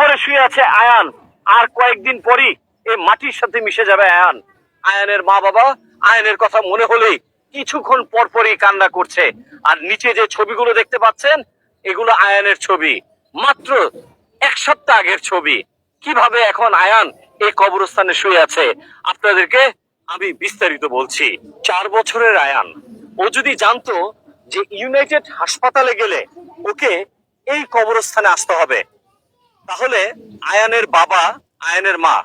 কবরে শুয়ে আছে আয়ান। আর কয়েকদিন পরই এই মাটির সাথে মিশে যাবে আয়ান। আয়ানের মা বাবা আয়ানের কথা মনে হলেই কিছুক্ষণ পর পরই কান্না করছে। আর নিচে যে ছবিগুলো দেখতে পাচ্ছেন, এগুলো আয়ানের ছবি, মাত্র 1 সপ্তাহ আগের ছবি। কিভাবে এখন আয়ান এই কবরস্থানে শুয়ে আছে আপনাদেরকে আমি বিস্তারিত বলছি। 4 বছরের আয়ান, ও যদি জানতো যে ইউনাইটেড হাসপাতালে গেলে ওকে এই কবরস্থানে আসতে হবে, তাহলে আয়ানের বাবা, আয়ানের মা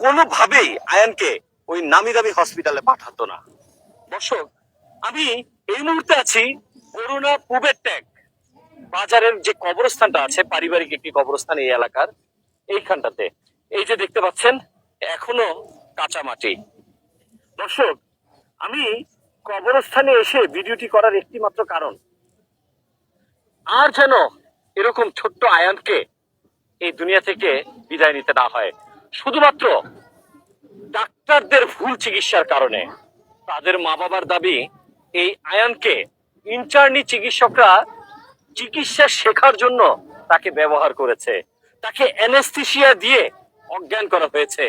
কোনোভাবেই আয়ানকে ওই নামি দামি হসপিটালে পাঠাতো না। দর্শক, আমি এই মুহূর্তে আছি করোনা পুবের ট্যাগ বাজারের যে কবরস্থানটা আছে, পারিবারিক একটি কবরস্থান এই এলাকার, এইখানটাতে। এই যে দেখতে পাচ্ছেন এখনো কাঁচা মাটি। দর্শক, আমি কবরস্থানে এসে ভিডিওটি করার একটি মাত্র কারণ, আর যেন এরকম ছোট্ট আয়ানকে এই দুনিয়া থেকে বিদায় নিতে না হয়, শুধুমাত্র ডাক্তারদের ভুল চিকিৎসার কারণে। তাদের মা বাবার দাবি এই আয়ানকে ইন্টার্নি চিকিৎসকরা চিকিৎসা শেখার জন্য তাকে ব্যবহার করেছে, তাকে অ্যানেস্থেসিয়া দিয়ে অজ্ঞান করা হয়েছে।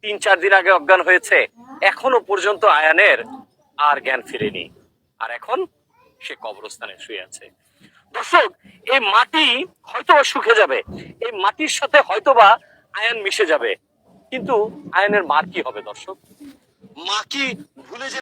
3-4 দিন আগে অজ্ঞান হয়েছে, এখনো পর্যন্ত আয়ানের আর জ্ঞান ফিরেনি। আর এখন সে কবরস্থানে শুয়ে আছে। দর্শক, এই মাটি হয়তোবা শুকে যাবে, এই মাটির সাথে হয়তোবা আয়ান মিশে যাবে, কিন্তু আয়ানের মার কি হবে দর্শক? মা কি ভুলে